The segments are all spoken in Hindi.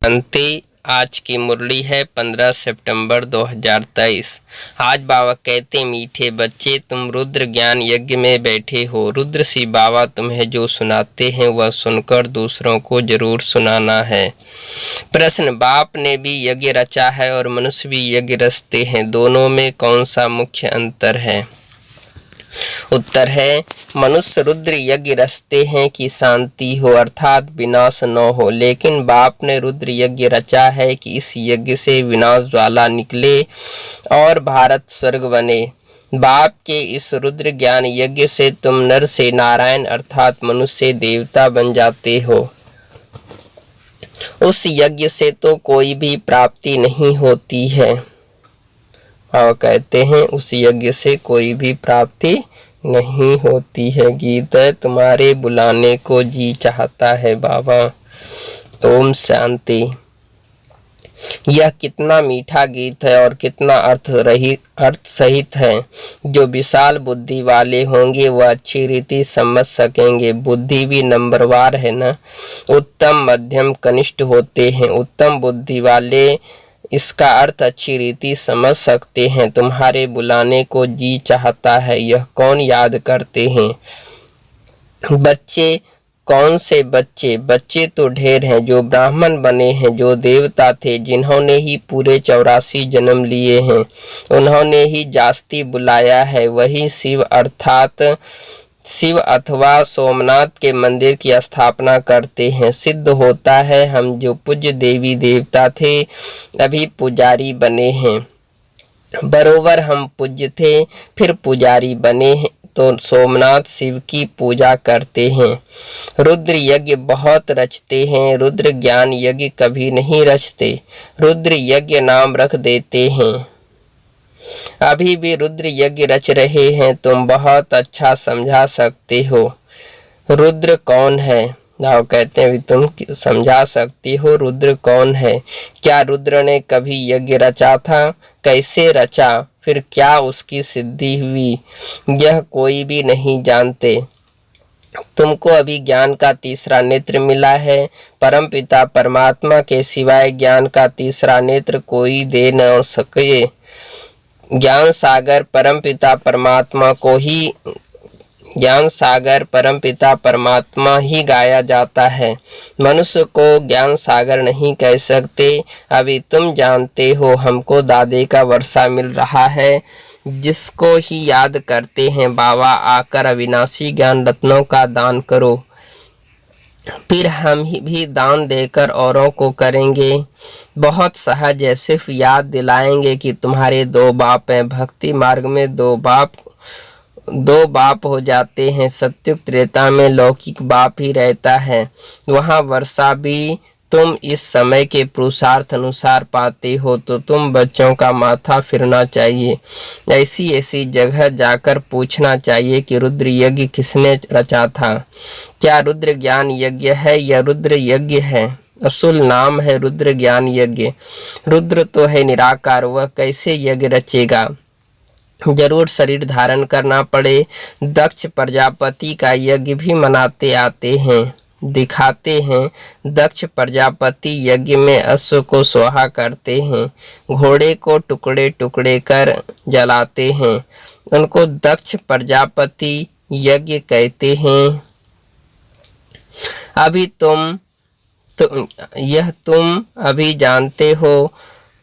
अंते आज की मुरली है 15 सितंबर 2023। आज बाबा कहते, मीठे बच्चे तुम रुद्र ज्ञान यज्ञ में बैठे हो। रुद्र सी बाबा तुम्हें जो सुनाते हैं वह सुनकर दूसरों को जरूर सुनाना है। प्रश्न, बाप ने भी यज्ञ रचा है और मनुष्य भी यज्ञ रचते हैं, दोनों में कौन सा मुख्य अंतर है? उत्तर है, मनुष्य रुद्र यज्ञ रचते हैं कि शांति हो अर्थात विनाश न हो, लेकिन बाप ने रुद्र यज्ञ रचा है कि इस यज्ञ से विनाश ज्वाला निकले और भारत स्वर्ग बने। बाप के इस रुद्र ज्ञान यज्ञ से तुम नर से नारायण अर्थात मनुष्य से देवता बन जाते हो। उस यज्ञ से तो कोई भी प्राप्ति नहीं होती है। और कहते हैं उस यज्ञ से कोई भी प्राप्ति नहीं होती है। गीत है, तुम्हारे बुलाने को जी चाहता है बाबा। ओम शांति। यह कितना मीठा गीत है और कितना अर्थ सहित है। जो विशाल बुद्धि वाले होंगे वह अच्छी रीति समझ सकेंगे। बुद्धि भी नंबरवार है ना, उत्तम मध्यम कनिष्ठ होते हैं। उत्तम बुद्धि वाले इसका अर्थ अच्छी रीति समझ सकते हैं। तुम्हारे बुलाने को जी चाहता है, यह कौन याद करते हैं? बच्चे कौन से बच्चे? बच्चे तो ढेर हैं। जो ब्राह्मण बने हैं, जो देवता थे, जिन्होंने ही पूरे 84 जन्म लिए हैं, उन्होंने ही जास्ती बुलाया है। वही शिव अथवा सोमनाथ के मंदिर की स्थापना करते हैं। सिद्ध होता है हम जो पूज्य देवी देवता थे अभी पुजारी बने हैं। बरोबर हम पूज्य थे फिर पुजारी बने हैं तो सोमनाथ शिव की पूजा करते हैं। रुद्र यज्ञ बहुत रचते हैं, रुद्र ज्ञान यज्ञ कभी नहीं रचते। रुद्र यज्ञ नाम रख देते हैं। अभी भी रुद्र यज्ञ रच रहे हैं, तुम बहुत अच्छा समझा सकते हो। रुद्र कौन है? आप कहते हैं तुम समझा सकती हो रुद्र कौन है। क्या रुद्र ने कभी यज्ञ रचा था? कैसे रचा? फिर क्या उसकी सिद्धि हुई? यह कोई भी नहीं जानते। तुमको अभी ज्ञान का तीसरा नेत्र मिला है। परमपिता परमात्मा के सिवाय ज्ञान का तीसरा नेत्र कोई दे न सके। ज्ञान सागर परमपिता परमात्मा ही गाया जाता है। मनुष्य को ज्ञान सागर नहीं कह सकते। अभी तुम जानते हो हमको दादे का वर्षा मिल रहा है, जिसको ही याद करते हैं बाबा आकर अविनाशी ज्ञान रत्नों का दान करो। फिर हम भी दान देकर औरों को करेंगे। बहुत सहज है, सिर्फ याद दिलाएंगे कि तुम्हारे 2 बाप हैं। भक्ति मार्ग में 2 बाप हो जाते हैं। सत्युग त्रेता में लौकिक बाप ही रहता है। वहाँ वर्षा भी तुम इस समय के पुरुषार्थ अनुसार पाते हो, तो तुम बच्चों का माथा फिरना चाहिए। ऐसी जगह जाकर पूछना चाहिए कि रुद्र यज्ञ किसने रचा था। क्या रुद्र ज्ञान यज्ञ है या रुद्र यज्ञ है? असूल नाम है रुद्र ज्ञान यज्ञ। रुद्र तो है निराकार, वह कैसे यज्ञ रचेगा? जरूर शरीर धारण करना पड़े। दक्ष प्रजापति का यज्ञ भी मनाते आते हैं, दिखाते हैं। दक्ष प्रजापति यज्ञ में अश्व को स्वाहा करते हैं, घोड़े को टुकड़े टुकड़े कर जलाते हैं। उनको दक्ष प्रजापति यज्ञ कहते हैं। अभी तुम अभी जानते हो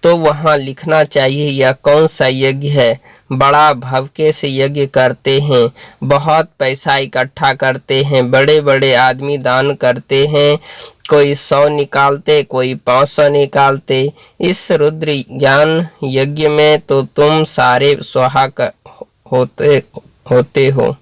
तो वहाँ लिखना चाहिए यह कौन सा यज्ञ है। बड़ा भव्य से यज्ञ करते हैं, बहुत पैसा इकट्ठा करते हैं, बड़े बड़े आदमी दान करते हैं। कोई 100 निकालते, कोई 500 निकालते। इस रुद्र ज्ञान यज्ञ में तो तुम सारे स्वाहा होते हो।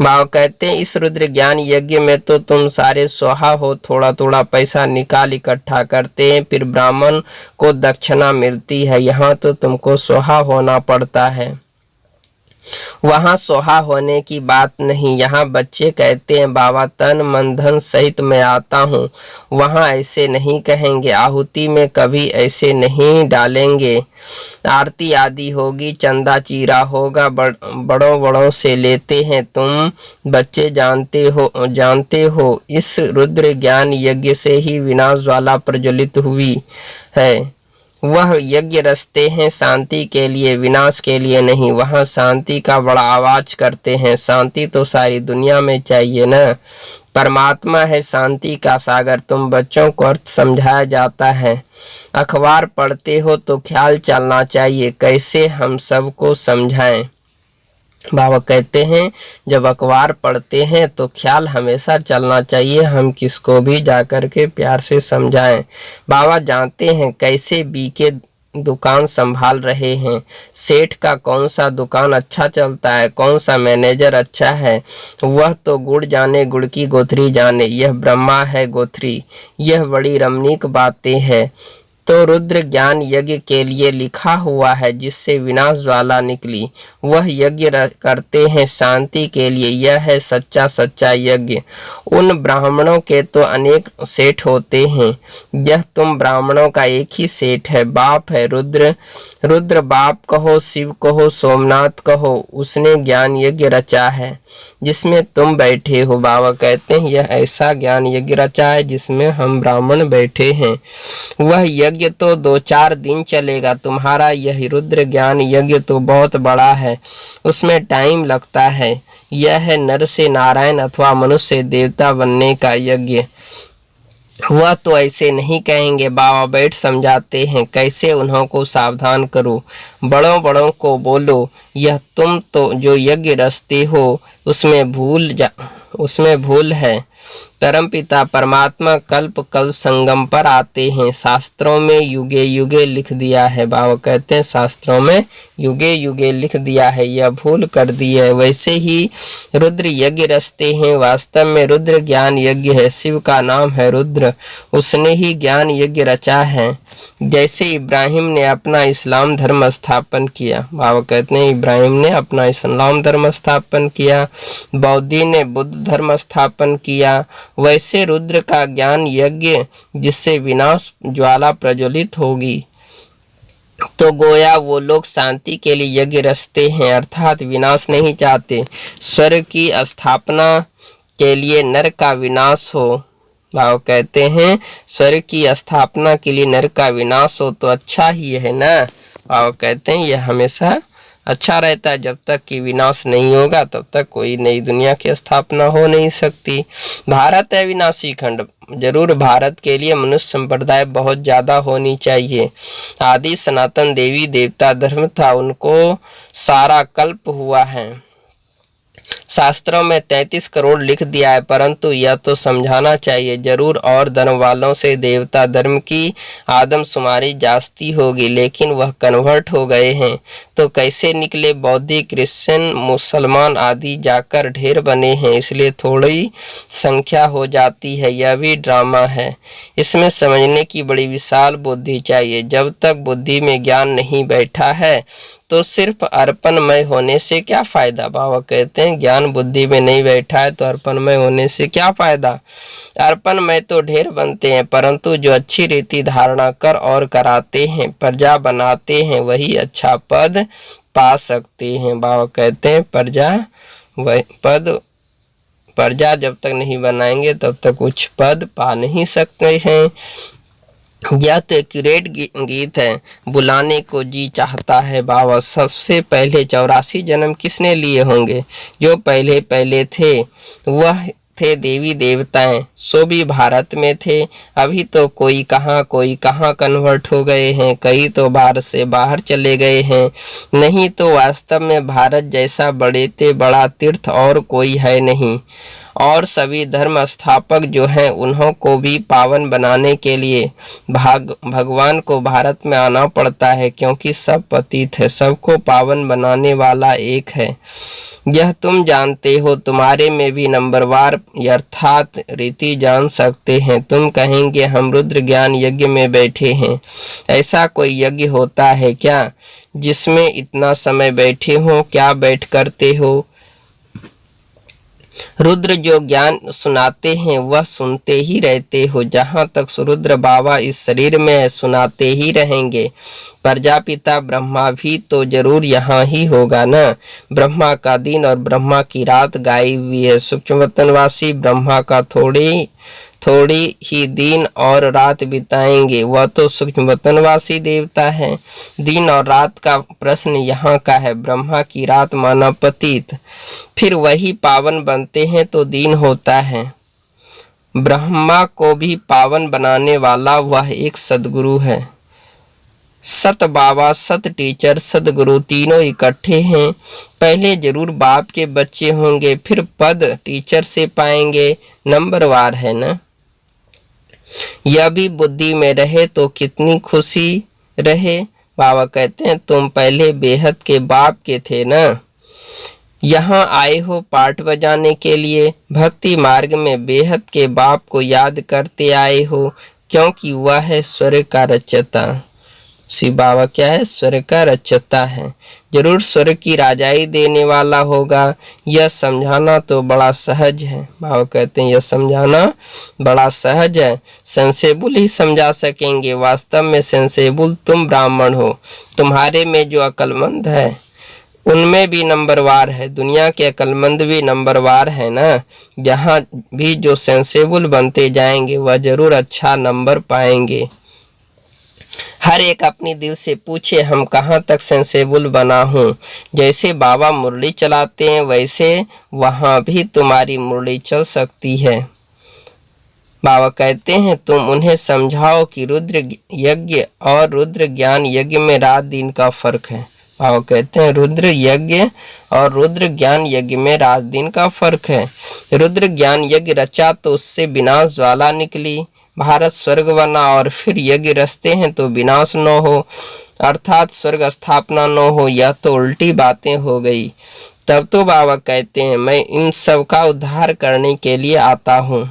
बाबा कहते हैं इस रुद्र ज्ञान यज्ञ में तो तुम सारे स्वाहा हो। थोड़ा थोड़ा पैसा निकाल इकट्ठा करते हैं, फिर ब्राह्मण को दक्षिणा मिलती है। यहाँ तो तुमको स्वाहा होना पड़ता है। वहाँ सोहा होने की बात नहीं। यहाँ बच्चे कहते हैं बाबा तन मन धन सहित मैं आता हूँ। वहाँ ऐसे नहीं कहेंगे। आहुति में कभी ऐसे नहीं डालेंगे। आरती आदि होगी, चंदा चीरा होगा, बड़ों बड़ों से लेते हैं। तुम बच्चे जानते हो इस रुद्र ज्ञान यज्ञ से ही विनाश ज्वाला प्रज्वलित हुई है। वह यज्ञ रचते हैं शांति के लिए, विनाश के लिए नहीं। वहाँ शांति का बड़ा आवाज करते हैं। शांति तो सारी दुनिया में चाहिए न। परमात्मा है शांति का सागर। तुम बच्चों को अर्थ समझाया जाता है। अखबार पढ़ते हो तो ख्याल चलना चाहिए, कैसे हम सबको समझाएं। बाबा कहते हैं जब अखबार पढ़ते हैं तो ख्याल हमेशा चलना चाहिए, हम किसको भी जाकर के प्यार से समझाएं। बाबा जानते हैं कैसे बीके दुकान संभाल रहे हैं। सेठ का कौन सा दुकान अच्छा चलता है, कौन सा मैनेजर अच्छा है, वह तो गुड़ जाने, गुड़ की गोथरी जाने। यह ब्रह्मा है गोथरी। यह बड़ी रमणीक बातें हैं। तो रुद्र ज्ञान यज्ञ के लिए लिखा हुआ है, जिससे विनाश ज्वाला निकली। वह यज्ञ करते हैं शांति के लिए। यह है सच्चा यज्ञ। उन ब्राह्मणों के तो अनेक सेठ होते हैं, यह तुम ब्राह्मणों का एक ही सेठ है। बाप है रुद्र। रुद्र बाप कहो, शिव कहो, सोमनाथ कहो, उसने ज्ञान यज्ञ रचा है जिसमें तुम बैठे हो। बाबा कहते हैं यह ऐसा ज्ञान यज्ञ रचा है जिसमें हम ब्राह्मण बैठे हैं। वह यज्ञ तो 2-4 दिन चलेगा। तुम्हारा यह रुद्र ज्ञान यज्ञ तो बहुत बड़ा है, उसमें टाइम लगता है। यह है नर से नारायण अथवा मनुष्य से देवता बनने का यज्ञ। वह तो ऐसे नहीं कहेंगे। बाबा बैठ समझाते हैं कैसे उन्हों को सावधान करो। बड़ों को बोलो, यह तुम तो जो यज्ञ रचते हो उसमें भूल है। परमपिता परमात्मा कल्प संगम पर आते हैं। शास्त्रों में युगे युगे लिख दिया है। बाबा कहते हैं शास्त्रों में युगे युगे लिख दिया है, यह भूल कर दी है। वैसे ही रुद्र यज्ञ रचते हैं। वास्तव में रुद्र ज्ञान यज्ञ है। शिव का नाम है रुद्र, उसने ही ज्ञान यज्ञ रचा है। जैसे इब्राहिम ने अपना इस्लाम धर्म स्थापन किया। बाबा कहते हैं इब्राहिम ने अपना इस्लाम धर्म स्थापन किया, बौद्धि ने बुद्ध धर्म स्थापन किया, वैसे रुद्र का ज्ञान यज्ञ जिससे विनाश ज्वाला प्रज्वलित होगी। तो गोया वो लोग शांति के लिए यज्ञ रचते हैं, अर्थात विनाश नहीं चाहते। स्वर्ग की स्थापना के लिए नर का विनाश हो। बाबा कहते हैं स्वर्ग की स्थापना के लिए नर का विनाश हो तो अच्छा ही है ना। बाबा कहते हैं यह हमेशा अच्छा रहता है। जब तक कि विनाश नहीं होगा तब तक कोई नई दुनिया की स्थापना हो नहीं सकती। भारत है विनाशी खंड। जरूर भारत के लिए मनुष्य संप्रदाय बहुत ज़्यादा होनी चाहिए। आदि सनातन देवी देवता धर्म था, उनको सारा कल्प हुआ है। शास्त्रों में 33 करोड़ लिख दिया है, परंतु यह तो समझाना चाहिए जरूर। और धर्म वालों से देवता धर्म की आदमशुमारी जास्ती होगी, लेकिन वह कन्वर्ट हो गए हैं तो कैसे निकले। बौद्ध क्रिश्चियन मुसलमान आदि जाकर ढेर बने हैं, इसलिए थोड़ी संख्या हो जाती है। यह भी ड्रामा है। इसमें समझने की बड़ी विशाल बुद्धि चाहिए। जब तक बुद्धि में ज्ञान नहीं बैठा है तो सिर्फ अर्पणमय होने से क्या फायदा। बाबा कहते हैं ज्ञान बुद्धि में नहीं बैठा है तो अर्पणमय होने से क्या फायदा। अर्पणमय तो ढेर बनते हैं, परंतु जो अच्छी रीति धारणा कर और कराते हैं, प्रजा बनाते हैं, वही अच्छा पद पा सकते हैं। बाबा कहते हैं प्रजा जब तक नहीं बनाएंगे तब तक कुछ पद पा नहीं सकते हैं। यह तो एक्यूरेट गीत है। बुलाने को जी चाहता है। बाबा सबसे पहले 84 जन्म किसने लिए होंगे। जो पहले थे वह थे देवी देवताएं, सो भी भारत में थे। अभी तो कोई कहाँ कन्वर्ट हो गए हैं, कई तो भारत से बाहर चले गए हैं। नहीं तो वास्तव में भारत जैसा बड़ा तीर्थ और कोई है नहीं। और सभी धर्म स्थापक जो हैं उन्हों को भी पावन बनाने के लिए भगवान को भारत में आना पड़ता है, क्योंकि सब पतित है, सबको पावन बनाने वाला एक है। यह तुम जानते हो, तुम्हारे में भी नंबरवार यथार्थ रीति जान सकते हैं। तुम कहेंगे हम रुद्र ज्ञान यज्ञ में बैठे हैं। ऐसा कोई यज्ञ होता है क्या जिसमें इतना समय बैठे हो? क्या बैठ करते हो? रुद्र जो ज्ञान सुनाते हैं वह सुनते ही रहते हो। जहाँ तक रुद्र बाबा इस शरीर में है, सुनाते ही रहेंगे। प्रजापिता ब्रह्मा भी तो जरूर यहाँ ही होगा ना। ब्रह्मा का दिन और ब्रह्मा की रात गाई हुई है। सूक्ष्मवतनवासी ब्रह्मा का थोड़ी ही दिन और रात बिताएंगे, वह तो सूक्ष्मवतनवासी देवता है। दिन और रात का प्रश्न यहाँ का है। ब्रह्मा की रात माना पतित, फिर वही पावन बनते हैं तो दिन होता है। ब्रह्मा को भी पावन बनाने वाला वह एक सदगुरु है। सत बाबा, सत टीचर, सदगुरु तीनों इकट्ठे हैं। पहले जरूर बाप के बच्चे होंगे, फिर पद टीचर से पाएंगे। नंबरवार है ना। यह भी बुद्धि में रहे तो कितनी खुशी रहे। बाबा कहते हैं तुम पहले बेहद के बाप के थे ना। यहाँ आए हो पाठ बजाने के लिए। भक्ति मार्ग में बेहद के बाप को याद करते आए हो, क्योंकि वह है स्वर्ग का रचयिता। शिव बाबा क्या है? स्वर्ग का रचयिता है। जरूर स्वर्ग की राजाई देने वाला होगा। यह समझाना तो बड़ा सहज है। बाबा कहते हैं यह समझाना बड़ा सहज है। सेंसेबुल ही समझा सकेंगे। वास्तव में सेंसेबुल तुम ब्राह्मण हो। तुम्हारे में जो अक्लमंद है उनमें भी नंबरवार है। दुनिया के अक्लमंद भी नंबरवार है ना। जहाँ भी जो सेंसेबुल बनते जाएंगे वह जरूर अच्छा नंबर पाएंगे। हर एक अपनी दिल से पूछे हम कहाँ तक सेंसेबल बना हूँ। जैसे बाबा मुरली चलाते हैं वैसे वहाँ भी तुम्हारी मुरली चल सकती है। बाबा कहते हैं तुम उन्हें समझाओ कि रुद्र यज्ञ और रुद्र ज्ञान यज्ञ में रात दिन का फर्क है। बाबा कहते हैं रुद्र यज्ञ और रुद्र ज्ञान यज्ञ में रात दिन का फर्क है। रुद्र ज्ञान यज्ञ रचा तो उससे विनाश ज्वाला निकली, भारत स्वर्ग बना, और फिर यज्ञ रचते हैं तो विनाश न हो, अर्थात स्वर्ग स्थापना न हो। यह तो उल्टी बातें हो गई। तब तो बाबा कहते हैं मैं इन सब का उद्धार करने के लिए आता हूँ।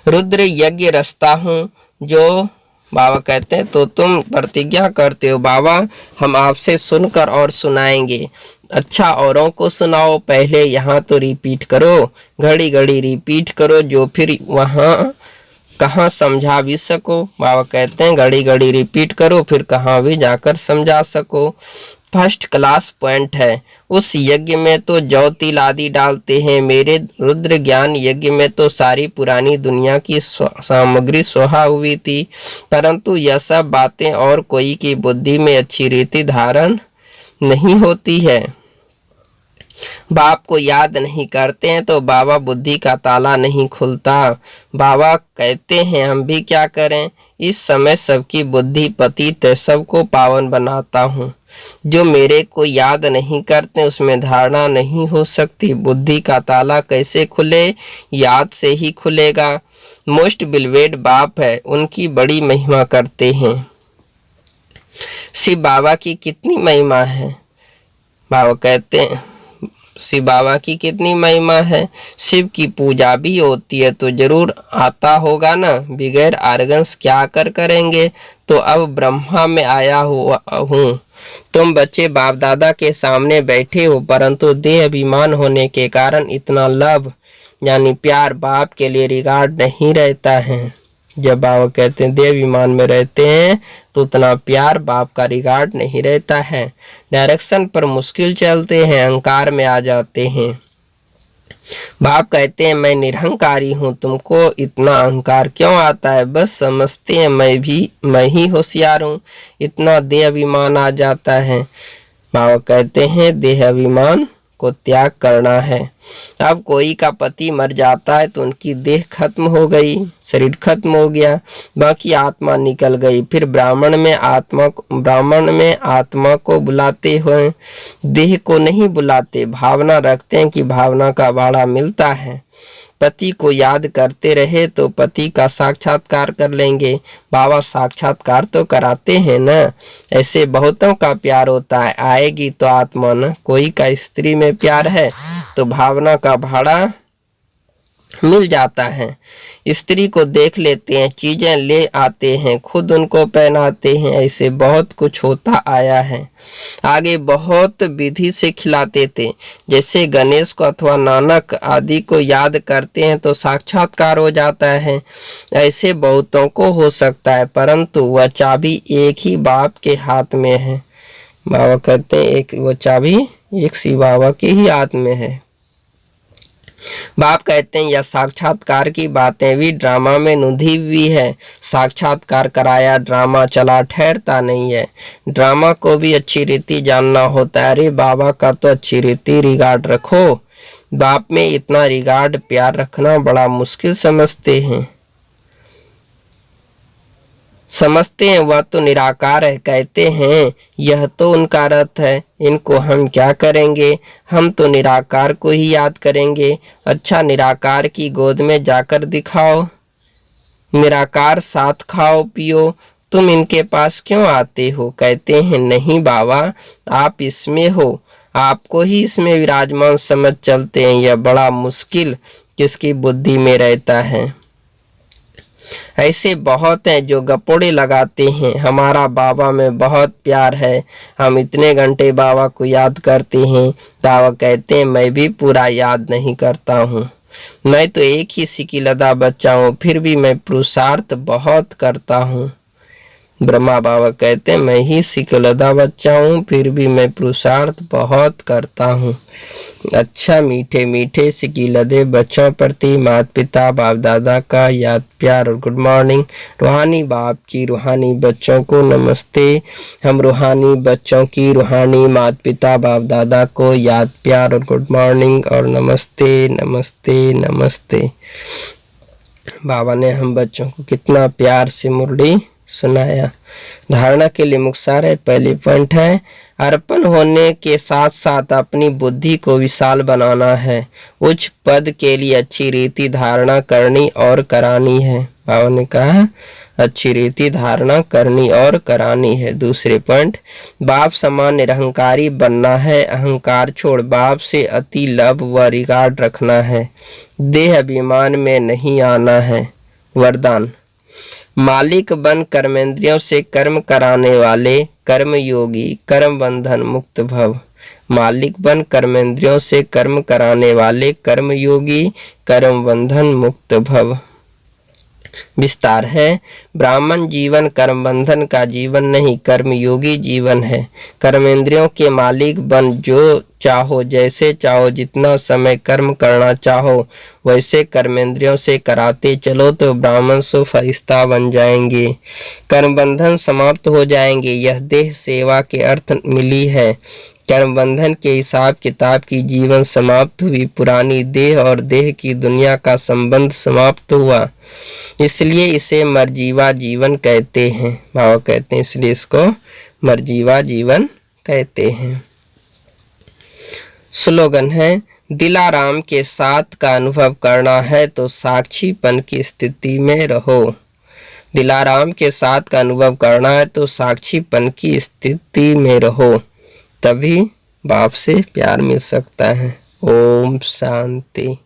रुद्र यज्ञ रचता हूँ जो बाबा कहते हैं तो तुम प्रतिज्ञा करते हो बाबा हम आपसे सुनकर और सुनाएंगे। अच्छा औरों को सुनाओ, पहले यहाँ तो रिपीट करो, घड़ी घड़ी रिपीट करो, जो फिर वहाँ कहाँ समझा भी सको। बाबा कहते हैं घड़ी घड़ी रिपीट करो, फिर कहाँ भी जाकर समझा सको। फर्स्ट क्लास पॉइंट है। उस यज्ञ में तो जौ तिल आदि डालते हैं, मेरे रुद्र ज्ञान यज्ञ में तो सारी पुरानी दुनिया की सामग्री सोहा हुई थी, परंतु यह सब बातें और कोई की बुद्धि में अच्छी रीति धारण नहीं होती है। बाप को याद नहीं करते हैं तो बाबा बुद्धि का ताला नहीं खुलता। बाबा कहते हैं हम भी क्या करें, इस समय सबकी बुद्धि पतित है, सबको पावन बनाता हूँ। जो मेरे को याद नहीं करते उसमें धारणा नहीं हो सकती। बुद्धि का ताला कैसे खुले? याद से ही खुलेगा। मोस्ट बिलवेड बाप है, उनकी बड़ी महिमा करते हैं। शिव बाबा की कितनी महिमा है। बाबा कहते हैं शिव बाबा की कितनी महिमा है। शिव की पूजा भी होती है तो जरूर आता होगा ना। बगैर आर्गन्स क्या करेंगे। तो अब ब्रह्मा में आया हुआ हूँ। तुम बच्चे बाप दादा के सामने बैठे हो, परंतु देह अभिमान होने के कारण इतना लव यानी प्यार बाप के लिए रिगार्ड नहीं रहता है। जब बाबा कहते हैं देह अभिमान में रहते हैं तो उतना प्यार बाप का रिगार्ड नहीं रहता है। डायरेक्शन पर मुश्किल चलते हैं, अहंकार में आ जाते हैं। बाप कहते हैं मैं निरहंकारी हूँ, तुमको इतना अहंकार क्यों आता है? बस समझते हैं मैं ही होशियार हूँ, इतना देह अभिमान आ जाता है। बाबा कहते हैं देह अभिमान को त्याग करना है। अब कोई का पति मर जाता है तो उनकी देह खत्म हो गई, शरीर खत्म हो गया, बाकी आत्मा निकल गई। फिर ब्राह्मण में आत्मा को बुलाते हुए देह को नहीं बुलाते, भावना रखते हैं कि भावना का भाड़ा मिलता है। पति को याद करते रहे तो पति का साक्षात्कार कर लेंगे। बाबा साक्षात्कार तो कराते हैं ना। ऐसे बहुतों का प्यार होता है, आएगी तो आत्मा न। कोई का स्त्री में प्यार है तो भावना का भाड़ा मिल जाता है। स्त्री को देख लेते हैं, चीजें ले आते हैं, खुद उनको पहनाते हैं। ऐसे बहुत कुछ होता आया है। आगे बहुत विधि से खिलाते थे, जैसे गणेश को अथवा नानक आदि को याद करते हैं तो साक्षात्कार हो जाता है। ऐसे बहुतों को हो सकता है, परंतु वह चाबी एक ही बाप के हाथ में है। बाबा कहते हैं एक वो चाबी एक शिव बाबा के ही हाथ में है। बाप कहते हैं यह साक्षात्कार की बातें भी ड्रामा में नुधी हुई है। साक्षात्कार कराया, ड्रामा चला, ठहरता नहीं है। ड्रामा को भी अच्छी रीति जानना होता है। अरे बाबा का तो अच्छी रीति रिगार्ड रखो। बाप में इतना रिगार्ड प्यार रखना बड़ा मुश्किल समझते हैं। वह तो निराकार है। कहते हैं यह तो उनका रथ है, इनको हम क्या करेंगे, हम तो निराकार को ही याद करेंगे। अच्छा, निराकार की गोद में जाकर दिखाओ, निराकार साथ खाओ पियो, तुम इनके पास क्यों आते हो। कहते हैं नहीं बाबा, आप इसमें हो, आपको ही इसमें विराजमान समझ चलते हैं। यह बड़ा मुश्किल किसकी बुद्धि में रहता है। ऐसे बहुत हैं जो गपोड़े लगाते हैं, हमारा बाबा में बहुत प्यार है, हम इतने घंटे बाबा को याद करते हैं। बाबा कहते हैं मैं भी पूरा याद नहीं करता हूँ, मैं तो एक ही सिकिलदा बच्चा हूँ, फिर भी मैं पुरुषार्थ बहुत करता हूँ। ब्रह्मा बाबा कहते हैं मैं ही सिकिलदा बच्चा हूँ, फिर भी मैं पुरुषार्थ बहुत करता हूँ। अच्छा, मीठे मीठे सिकिलदे बच्चों प्रति माता पिता बाप दादा का याद प्यार और गुड मॉर्निंग। रूहानी बाप की रूहानी बच्चों को नमस्ते। हम रूहानी बच्चों की रूहानी माता पिता बाप दादा को याद प्यार और गुड मॉर्निंग और नमस्ते नमस्ते नमस्ते। बाबा ने हम बच्चों को कितना प्यार से मुरली सुनाया। धारणा के लिए मुख्तार है। पहली पॉइंट है अर्पण होने के साथ साथ अपनी बुद्धि को विशाल बनाना है। उच्च पद के लिए अच्छी रीति धारणा करनी और करानी है। बाबा ने कहा अच्छी रीति धारणा करनी और करानी है। दूसरे पॉइंट बाप समान निरहंकारी बनना है। अहंकार छोड़ बाप से अति लव व रिगार्ड रखना है। देह अभिमान में नहीं आना है। वरदान मालिक बन कर्मेंद्रियों से कर्म कराने वाले कर्म योगी कर्म बंधन मुक्त भव। मालिक बन कर्मेंद्रियों से कर्म कराने वाले कर्म योगी कर्म बंधन मुक्त भव। विस्तार है ब्राह्मण जीवन कर्म बंधन का जीवन नहीं, कर्म योगी जीवन है। कर्मेंद्रियों के मालिक बन जो चाहो, जैसे चाहो, जितना समय कर्म करना चाहो वैसे कर्मेंद्रियों से कराते चलो तो ब्राह्मण सो फरिश्ता बन जाएंगे, कर्म बंधन समाप्त हो जाएंगे। यह देह सेवा के अर्थ मिली है। कर्म बंधन के हिसाब किताब की जीवन समाप्त हुई, पुरानी देह और देह की दुनिया का संबंध समाप्त हुआ, इसलिए इसे मरजीवा जीवन कहते हैं। बाबा कहते हैं इसलिए इसको मरजीवा जीवन कहते हैं। स्लोगन है दिलाराम के साथ का अनुभव करना है तो साक्षीपन की स्थिति में रहो। दिलाराम के साथ का अनुभव करना है तो साक्षीपन की स्थिति में रहो, तभी बाप से प्यार मिल सकता है। ओम शांति।